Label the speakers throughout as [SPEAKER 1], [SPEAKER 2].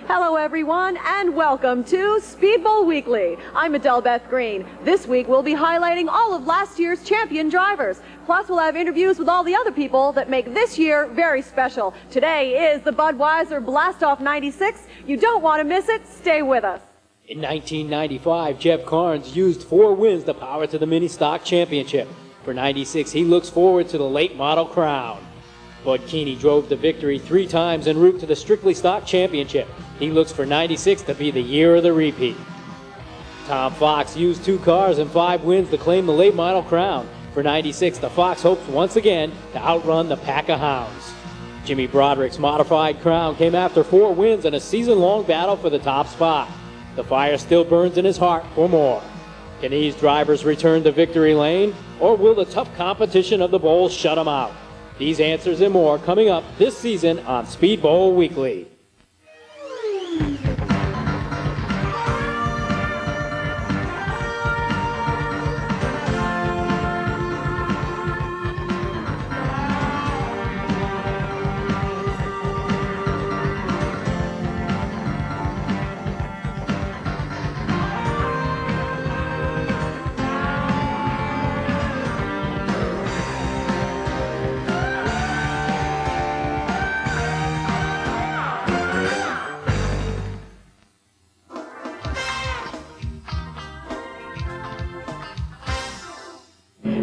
[SPEAKER 1] Hello everyone and welcome to Speedbowl Weekly. I'm Adele Beth Green. This week we'll be highlighting all of last year's champion drivers. Plus we'll have interviews with all the other people that make this year very special. Today is the Budweiser Blastoff 96. You don't want to miss it. Stay with us.
[SPEAKER 2] In 1995, Jeff Karns used 4 wins to power to the Mini Stock Championship. For 96, he looks forward to the late model crown. Bud Kuehne drove the victory 3 times en route to the Strictly Stock Championship. He looks for 96 to be the year of the repeat. Tom Fox used 2 cars and 5 wins to claim the late model crown. For 96, the Fox hopes once again to outrun the pack of hounds. Jimmy Broderick's modified crown came after 4 wins and a season-long battle for the top spot. The fire still burns in his heart for more. Can these drivers return to victory lane, or will the tough competition of the bowl shut them out? These answers and more coming up this season on Speedbowl Weekly.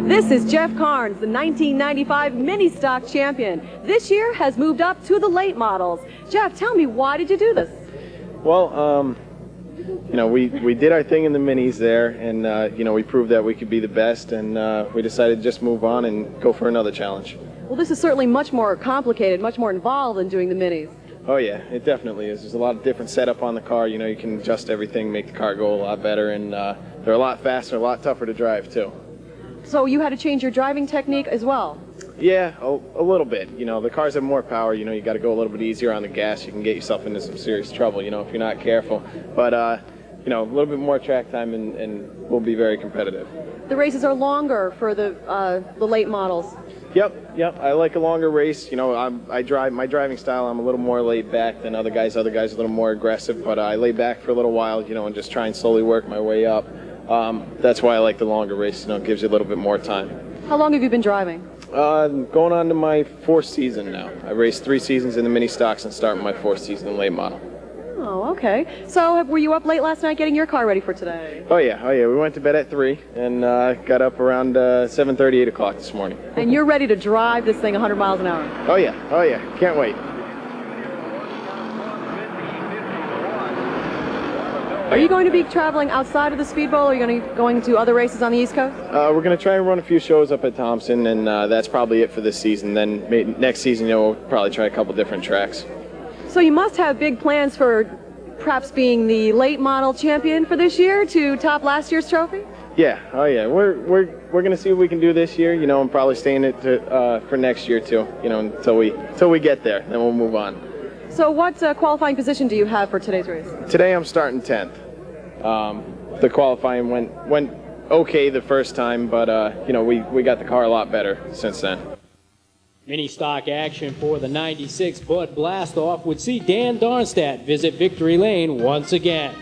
[SPEAKER 1] This is Jeff Karns, the 1995 Mini Stock champion. This year has moved up to the late models. Jeff, tell me, why did you do this?
[SPEAKER 3] Well, you know, we did our thing in the minis there, and you know, we proved that we could be the best, and we decided to just move on and go for another challenge.
[SPEAKER 1] Well, this is certainly much more complicated, much more involved than doing the minis.
[SPEAKER 3] Oh yeah, it definitely is. There's a lot of different setup on the car. You know, you can adjust everything, make the car go a lot better, and they're a lot faster, a lot tougher to drive too.
[SPEAKER 1] So you had to change your driving technique as well?
[SPEAKER 3] Yeah, a little bit. You know, the cars have more power. You know, you got to go a little bit easier on the gas. You can get yourself into some serious trouble, you know, if you're not careful. But, you know, a little bit more track time and we'll be very competitive.
[SPEAKER 1] The races are longer for the late models.
[SPEAKER 3] Yep. I like a longer race. You know, my driving style, I'm a little more laid back than other guys. Other guys are a little more aggressive, but I lay back for a little while, you know, and just try and slowly work my way up. That's why I like the longer race. You know, it gives you a little bit more time.
[SPEAKER 1] How long have you been driving?
[SPEAKER 3] Going on to my 4th season now. I raced 3 seasons in the mini stocks and starting my 4th season in late model.
[SPEAKER 1] Oh, okay. So were you up late last night getting your car ready for today?
[SPEAKER 3] Oh yeah. We went to bed at 3 and got up around 7:30, 8 o'clock this morning.
[SPEAKER 1] And you're ready to drive this thing 100 miles an hour?
[SPEAKER 3] Oh yeah. Can't wait.
[SPEAKER 1] Are you going to be traveling outside of the Speedbowl, or are you going to be going to other races on the East Coast?
[SPEAKER 3] We're going to try and run a few shows up at Thompson, and that's probably it for this season. Then next season, you know, we'll probably try a couple different tracks.
[SPEAKER 1] So you must have big plans for perhaps being the late model champion for this year to top last year's trophy?
[SPEAKER 3] Yeah, we're going to see what we can do this year, you know, and probably staying it for next year too, you know, until we get there, then we'll move on.
[SPEAKER 1] So what qualifying position do you have for today's race?
[SPEAKER 3] Today I'm starting 10th. The qualifying went okay the first time, but you know, we got the car a lot better since then.
[SPEAKER 2] Mini stock action for the 96 Bud Blastoff would see Dan Darnstadt visit victory lane once again.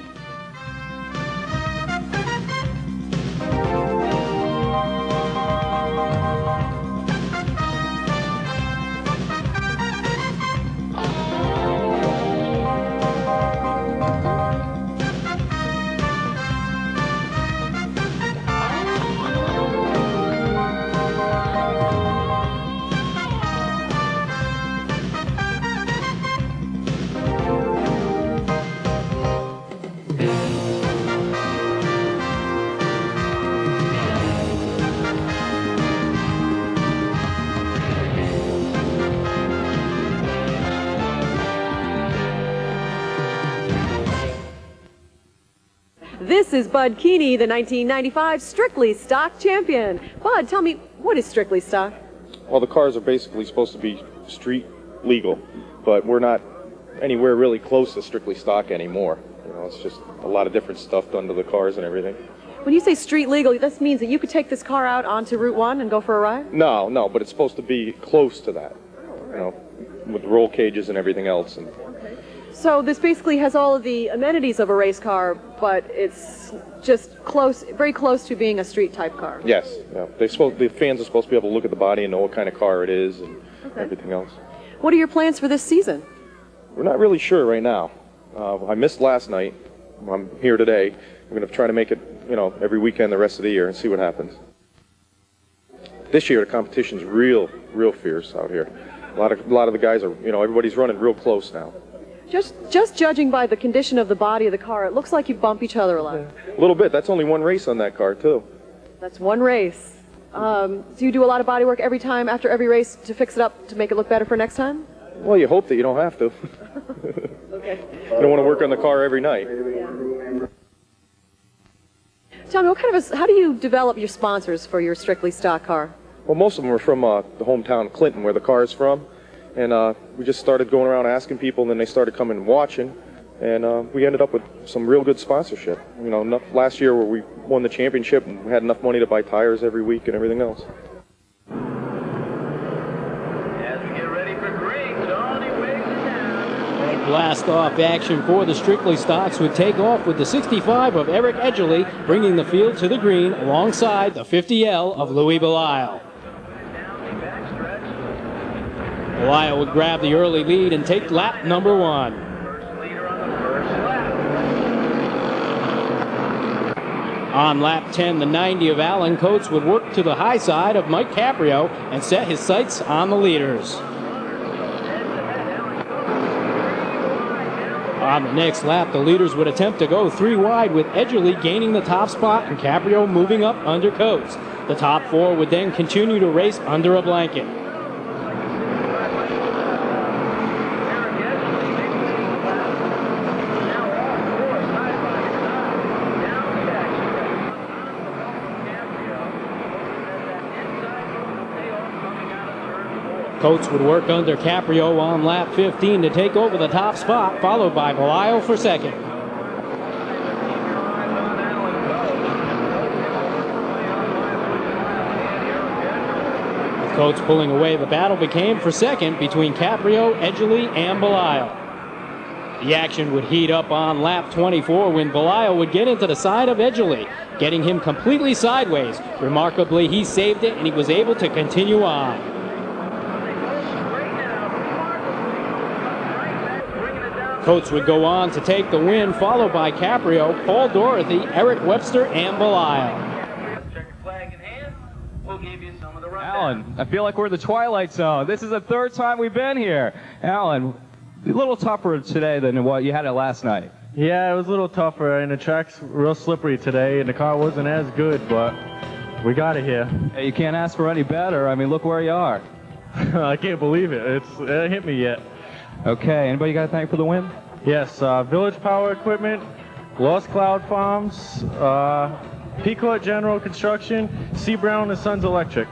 [SPEAKER 1] This is Bud Kuehne, the 1995 Strictly Stock champion. Bud, tell me, what is Strictly Stock?
[SPEAKER 4] Well, the cars are basically supposed to be street legal, but we're not anywhere really close to Strictly Stock anymore. You know, it's just a lot of different stuff done to the cars and everything.
[SPEAKER 1] When you say street legal, this means that you could take this car out onto Route 1 and go for a ride?
[SPEAKER 4] No, but it's supposed to be close to that, you know, with roll cages and everything else. And
[SPEAKER 1] So this basically has all of the amenities of a race car, but it's just close, very close to being a street type car.
[SPEAKER 4] Yes. Yeah. The fans are supposed to be able to look at the body and know what kind of car it is and everything else.
[SPEAKER 1] What are your plans for this season?
[SPEAKER 4] We're not really sure right now. I missed last night. I'm here today. We're going to try to make it, every weekend the rest of the year and see what happens. This year the competition's real fierce out here. A lot of the guys are, everybody's running real close now.
[SPEAKER 1] Just judging by the condition of the body of the car, it looks like you bump each other a lot.
[SPEAKER 4] A little bit. That's only one race on that car too.
[SPEAKER 1] That's one race. Do you do a lot of body work every time after every race to fix it up to make it look better for next time?
[SPEAKER 4] Well, you hope that you don't have to.
[SPEAKER 1] Okay.
[SPEAKER 4] You don't want to work on the car every night.
[SPEAKER 1] Tell me, how do you develop your sponsors for your strictly stock car?
[SPEAKER 4] Well, most of them are from the hometown Clinton, where the car is from. And we just started going around asking people, and then they started coming and watching. And we ended up with some real good sponsorship. Last year where we won the championship and we had enough money to buy tires every week and everything else.
[SPEAKER 2] Blast off action for the Strictly Stocks would take off with the 65 of Eric Edgerly, bringing the field to the green alongside the 50L of Louis Belisle. Belisle would grab the early lead and take lap number 1. On lap 10, the 90 of Alan Coates would work to the high side of Mike Caprio and set his sights on the leaders. On the next lap, the leaders would attempt to go 3 wide, with Edgerly gaining the top spot and Caprio moving up under Coates. The top 4 would then continue to race under a blanket. Coates would work under Caprio on lap 15 to take over the top spot, followed by Belisle for second. With Coates pulling away, the battle became for second between Caprio, Edgerly, and Belisle. The action would heat up on lap 24 when Belisle would get into the side of Edgerly, getting him completely sideways. Remarkably, he saved it and he was able to continue on. Coates would go on to take the win, followed by Caprio, Paul Dorothy, Eric Webster, and Belisle.
[SPEAKER 5] Alan, I feel like we're in the Twilight Zone. This is the 3rd time we've been here. Alan, a little tougher today than what you had it last night.
[SPEAKER 6] Yeah, it was a little tougher, and the track's real slippery today, and the car wasn't as good, but we got it here.
[SPEAKER 5] Hey, you can't ask for any better. I mean, look where you are.
[SPEAKER 6] I can't believe it. It hasn't hit me yet.
[SPEAKER 5] Okay, anybody you got to thank for the win?
[SPEAKER 6] Yes, Village Power Equipment, Lost Cloud Farms, Peacourt General Construction, C. Brown and Sons Electric.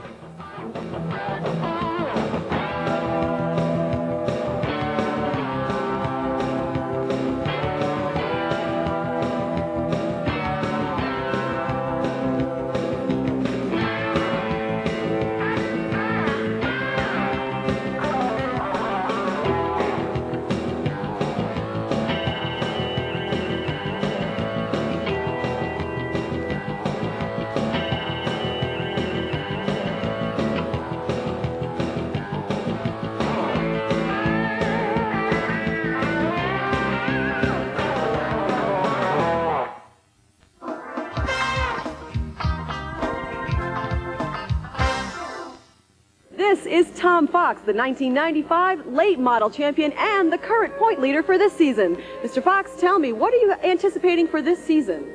[SPEAKER 1] This is Tom Fox, the 1995 late model champion and the current point leader for this season. Mr. Fox, tell me, what are you anticipating for this season?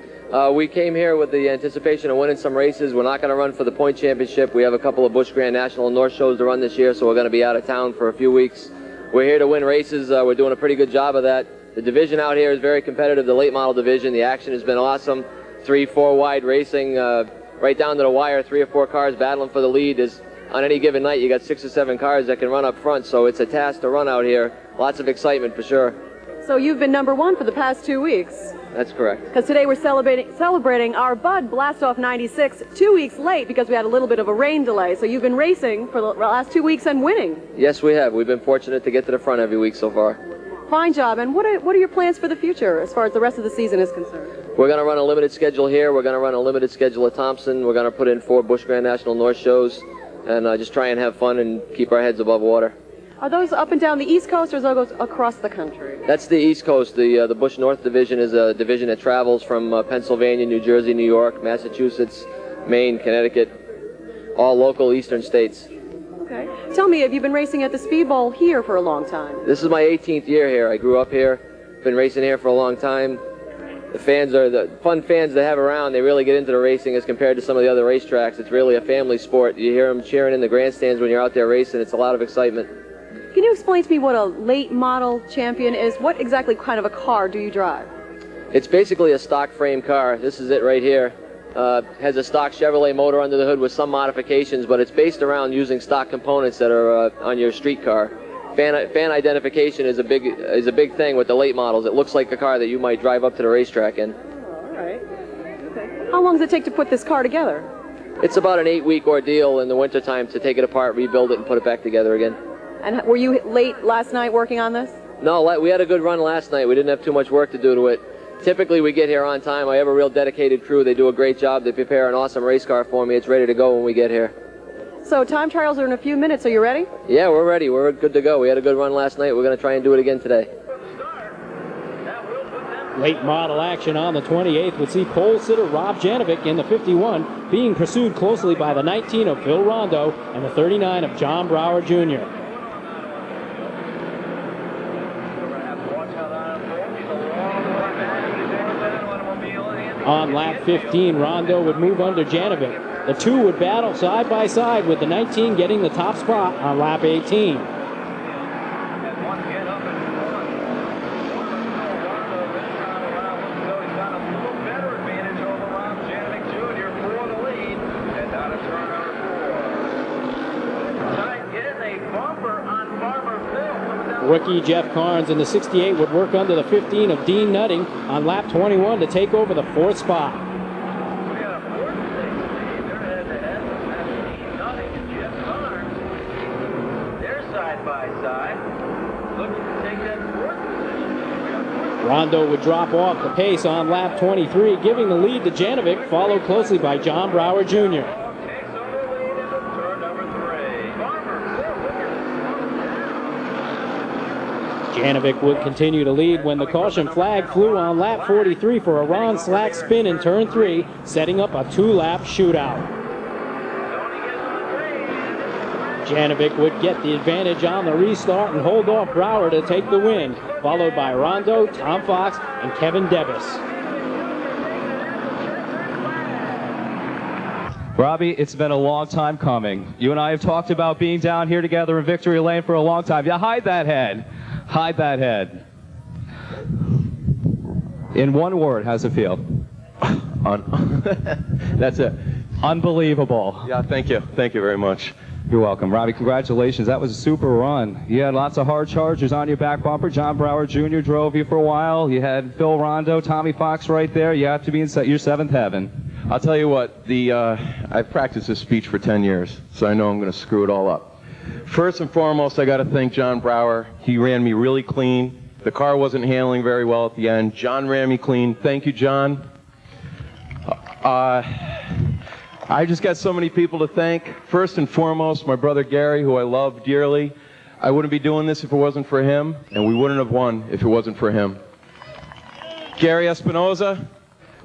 [SPEAKER 7] We came here with the anticipation of winning some races. We're not going to run for the point championship. We have a couple of Busch Grand National and North shows to run this year, so we're going to be out of town for a few weeks. We're here to win races. We're doing a pretty good job of that. The division out here is very competitive, the late model division. The action has been awesome. 3-4 wide racing, right down to the wire, 3 or 4 cars battling for the lead. On any given night, you got 6 or 7 cars that can run up front, so it's a task to run out here. Lots of excitement for sure.
[SPEAKER 1] So you've been number 1 for the past 2 weeks.
[SPEAKER 7] That's correct.
[SPEAKER 1] Because today we're celebrating our Bud Blastoff 96 2 weeks late because we had a little bit of a rain delay. So you've been racing for the last 2 weeks and winning.
[SPEAKER 7] Yes, we have. We've been fortunate to get to the front every week so far.
[SPEAKER 1] Fine job. And what are your plans for the future as far as the rest of the season is concerned?
[SPEAKER 7] We're going to run a limited schedule here. We're going to run a limited schedule at Thompson. We're going to put in 4 Busch Grand National North shows and just try and have fun and keep our heads above water.
[SPEAKER 1] Are those up and down the East Coast, or are those across the country?
[SPEAKER 7] That's the East Coast. The Busch North Division is a division that travels from Pennsylvania, New Jersey, New York, Massachusetts, Maine, Connecticut, all local eastern states.
[SPEAKER 1] Okay. Tell me, have you been racing at the Speedbowl here for a long time?
[SPEAKER 7] This is my 18th year here. I grew up here, been racing here for a long time. The fans are the fun fans they have around. They really get into the racing as compared to some of the other racetracks. It's really a family sport. You hear them cheering in the grandstands when you're out there racing. It's a lot of excitement.
[SPEAKER 1] Can you explain to me what a late model champion is? What exactly kind of a car do you drive?
[SPEAKER 7] It's basically a stock frame car. This is it right here. Has a stock Chevrolet motor under the hood with some modifications, but it's based around using stock components that are on your street car. Fan identification is a big thing with the late models. It looks like a car that you might drive up to the racetrack in.
[SPEAKER 1] All right. Okay. How long does it take to put this car together?
[SPEAKER 7] It's about an 8-week ordeal in the wintertime to take it apart, rebuild it, and put it back together again.
[SPEAKER 1] And were you late last night working on this?
[SPEAKER 7] No, we had a good run last night. We didn't have too much work to do to it. Typically, we get here on time. I have a real dedicated crew. They do a great job. They prepare an awesome race car for me. It's ready to go when we get here.
[SPEAKER 1] So time trials are in a few minutes. Are you ready?
[SPEAKER 7] Yeah, we're ready. We're good to go. We had a good run last night. We're going to try and do it again today.
[SPEAKER 2] Late model action on the 28th would see pole sitter Rob Janovic in the 51 being pursued closely by the 19 of Phil Rondo and the 39 of John Brower Jr. On lap 15, Rondo would move under Janovic. The two would battle side by side, with the 19 getting the top spot on lap 18. Rookie Jeff Karns in the 68 would work under the 15 of Dean Nutting on lap 21 to take over the 4th spot. Rondo would drop off the pace on lap 23, giving the lead to Janovic, followed closely by John Brower Jr. Janovic would continue to lead when the caution flag flew on lap 43 for a Ron Slack spin in turn 3, setting up a 2-lap shootout. Janovic would get the advantage on the restart and hold off Brower to take the win, followed by Rondo, Tom Fox, and Kevin Devis.
[SPEAKER 5] Robbie, it's been a long time coming. You and I have talked about being down here together in Victory Lane for a long time. Yeah, hide that head. Hide that head. In one word, how's it feel?
[SPEAKER 4] That's it.
[SPEAKER 5] Unbelievable.
[SPEAKER 4] Yeah, thank you. Thank you very much.
[SPEAKER 5] You're welcome. Robbie, congratulations. That was a super run. You had lots of hard chargers on your back bumper. John Brower Jr. drove you for a while. You had Phil Rondo, Tommy Fox right there. You have to be in your 7th heaven.
[SPEAKER 4] I'll tell you what, I've practiced this speech for 10 years, so I know I'm going to screw it all up. First and foremost, I got to thank John Brower. He ran me really clean. The car wasn't handling very well at the end. John ran me clean. Thank you, John. I just got so many people to thank. First and foremost, my brother Gary, who I love dearly. I wouldn't be doing this if it wasn't for him, and we wouldn't have won if it wasn't for him. Gary Espinoza,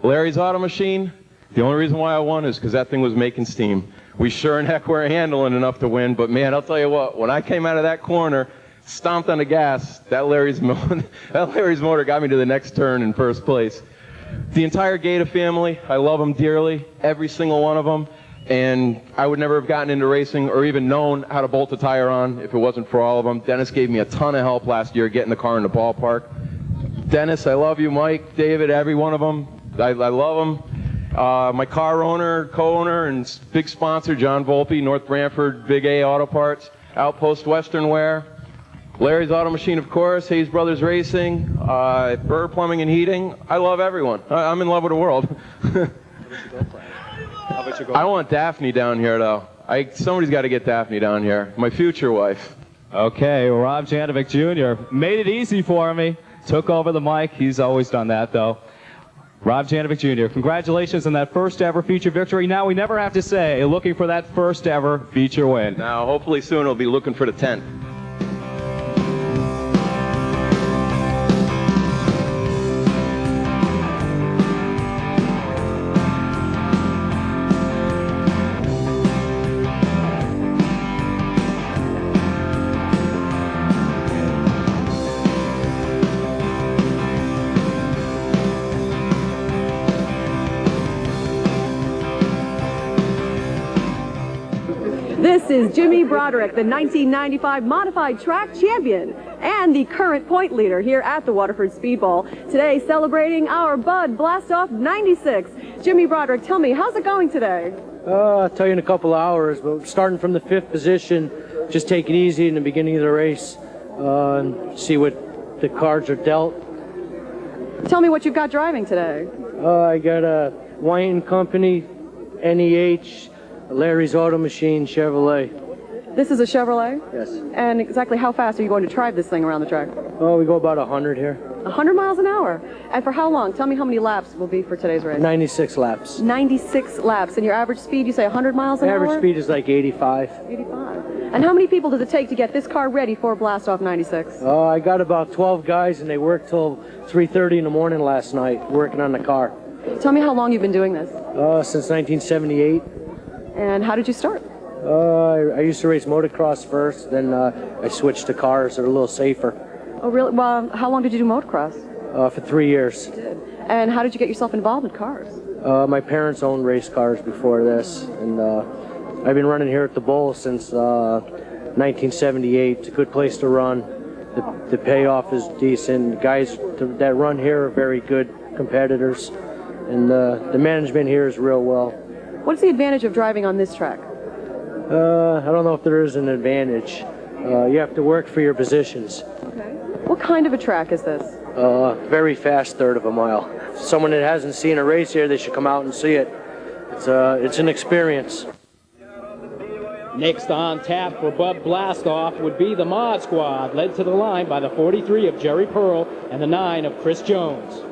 [SPEAKER 4] Larry's Auto Machine. The only reason why I won is because that thing was making steam. We sure in heck were handling enough to win, but man, I'll tell you what, when I came out of that corner, stomped on the gas, that Larry's motor got me to the next turn in first place. The entire Gaeta family, I love them dearly, every single one of them, and I would never have gotten into racing or even known how to bolt a tire on if it wasn't for all of them. Dennis gave me a ton of help last year getting the car in the ballpark. Dennis, I love you. Mike, David, every one of them, I love them. My car owner, co-owner, and big sponsor, John Volpe, North Branford, Big A Auto Parts, Outpost Western Wear, Larry's Auto Machine, of course, Hayes Brothers Racing, Burr Plumbing and Heating. I love everyone. I'm in love with the world.
[SPEAKER 2] How about you go?
[SPEAKER 4] I want Daphne down here, though. Somebody's got to get Daphne down here. My future wife.
[SPEAKER 5] Okay, Rob Janovic Jr. made it easy for me. Took over the mic. He's always done that, though. Rob Janovic Jr., congratulations on that first ever feature victory. Now we never have to say, looking for that first ever feature win.
[SPEAKER 4] Now, hopefully soon we'll be looking for the 10th.
[SPEAKER 1] This is Jimmy Broderick, the 1995 Modified Track Champion and the current point leader here at the Waterford Speedbowl. Today celebrating our Bud Blastoff 96. Jimmy Broderick, tell me, how's it going today?
[SPEAKER 8] I'll tell you in a couple of hours, but starting from the 5th position, just take it easy in the beginning of the race, and see what the cards are dealt.
[SPEAKER 1] Tell me what you've got driving today.
[SPEAKER 8] I got a Wine Company, NEH, Larry's Auto Machine, Chevrolet.
[SPEAKER 1] This is a Chevrolet?
[SPEAKER 8] Yes.
[SPEAKER 1] And exactly how fast are you going to drive this thing around the track?
[SPEAKER 8] Oh, we go about 100 here.
[SPEAKER 1] 100 miles an hour. And for how long? Tell me how many laps will be for today's race.
[SPEAKER 8] 96 laps.
[SPEAKER 1] 96 laps. And your average speed, you say 100 miles an hour?
[SPEAKER 8] Average speed is like 85.
[SPEAKER 1] 85. And how many people does it take to get this car ready for Blastoff 96?
[SPEAKER 8] I got about 12 guys, and they worked till 3:30 in the morning last night working on the car.
[SPEAKER 1] Tell me how long you've been doing this.
[SPEAKER 8] Since 1978.
[SPEAKER 1] And how did you start?
[SPEAKER 8] I used to race motocross first, then I switched to cars that are a little safer.
[SPEAKER 1] Oh, really? Well, how long did you do motocross?
[SPEAKER 8] For 3 years.
[SPEAKER 1] And how did you get yourself involved in cars?
[SPEAKER 8] My parents owned race cars before this, and I've been running here at the Bowl since 1978. It's a good place to run. The payoff is decent. The guys that run here are very good competitors, and the management here is real well.
[SPEAKER 1] What's the advantage of driving on this track?
[SPEAKER 8] I don't know if there is an advantage. You have to work for your positions.
[SPEAKER 1] Okay. What kind of a track is this?
[SPEAKER 8] Very fast 1/3 of a mile. Someone that hasn't seen a race here, they should come out and see it. It's an experience.
[SPEAKER 2] Next on tap for Bud Blastoff would be the Mod Squad, led to the line by the 43 of Jerry Pearl and the 9 of Chris Jones.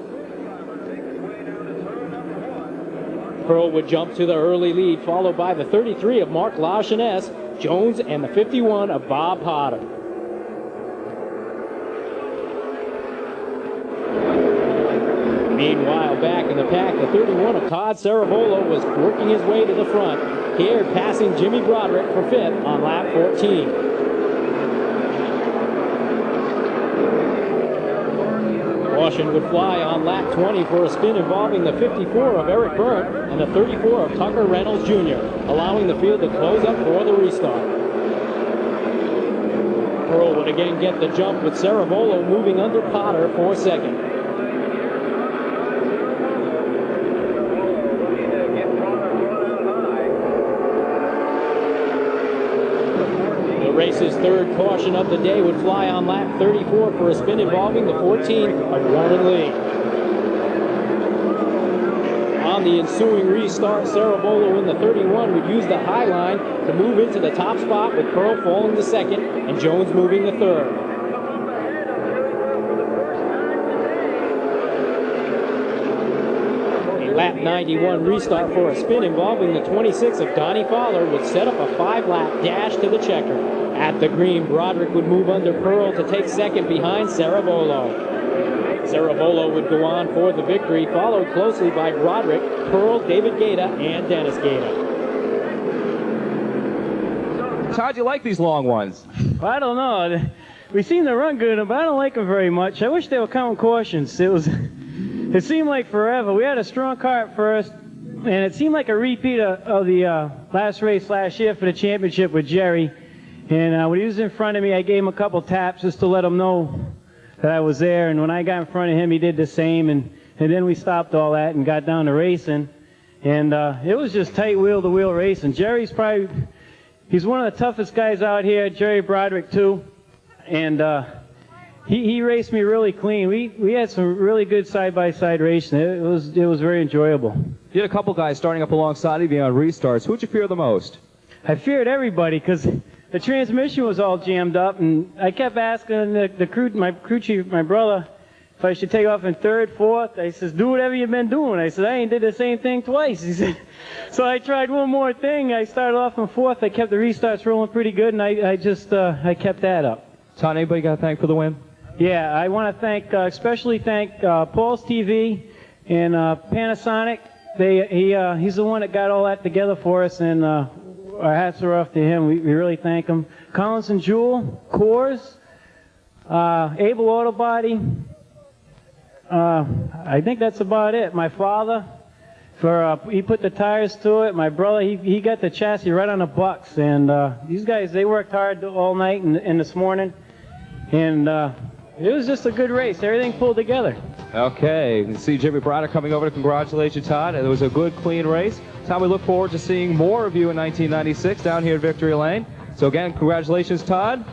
[SPEAKER 2] Pearl would jump to the early lead, followed by the 33 of Mark LaChanesse, Jones, and the 51 of Bob Potter. Meanwhile, back in the pack, the 31 of Todd Cerebolo was working his way to the front, here passing Jimmy Broderick for 5th on lap 14. Caution would fly on lap 20 for a spin involving the 54 of Eric Byrne and the 34 of Tucker Reynolds Jr., allowing the field to close up for the restart. Pearl would again get the jump with Cerebolo moving under Potter for 2nd. The race's 3rd caution of the day would fly on lap 34 for a spin involving the 14 of Warren Lee. On the ensuing restart, Cerebolo in the 31 would use the high line to move into the top spot, with Pearl falling to 2nd and Jones moving to 3rd. A lap 91 restart for a spin involving the 26 of Donnie Fowler would set up a 5-lap dash to the checker. At the green, Broderick would move under Pearl to take 2nd behind Cerebolo. Cerebolo would go on for the victory, followed closely by Broderick, Pearl, David Gaeta, and Dennis Gaeta.
[SPEAKER 5] How'd you like these long ones?
[SPEAKER 6] Well, I don't know. We seem to run good, but I don't like them very much. I wish they were counting cautions. It seemed like forever. We had a strong car at first, and it seemed like a repeat of the last race last year for the championship with Jerry. And when he was in front of me, I gave him a couple taps just to let him know that I was there. And when I got in front of him, he did the same. And then we stopped all that and got down to racing. And it was just tight wheel-to-wheel racing. Jerry's he's one of the toughest guys out here, Jerry Broderick too. And he raced me really clean. We had some really good side-by-side racing. It was very enjoyable.
[SPEAKER 5] You had a couple guys starting up alongside of you on restarts. Who'd you fear the most?
[SPEAKER 6] I feared everybody because the transmission was all jammed up, and I kept asking my crew chief, my brother, if I should take off in third, fourth. I says, do whatever you've been doing. I said, I ain't did the same thing twice. He said, so I tried one more thing. I started off in fourth. I kept the restarts rolling pretty good, and I kept that up.
[SPEAKER 5] Todd, anybody got to thank for the win?
[SPEAKER 6] Yeah, I want to especially thank Paul's TV and Panasonic. He's the one that got all that together for us, and our hats are off to him. We really thank him. Collins and Jewell, Coors, Able Auto Body. I think that's about it. My father, he put the tires to it. My brother, he got the chassis right on the bucks. And these guys, they worked hard all night and this morning. And it was just a good race. Everything pulled together.
[SPEAKER 5] Okay, you can see Jimmy Broderick coming over to congratulate you, Todd. It was a good, clean race. Todd, we look forward to seeing more of you in 1996 down here at Victory Lane. So again, congratulations, Todd.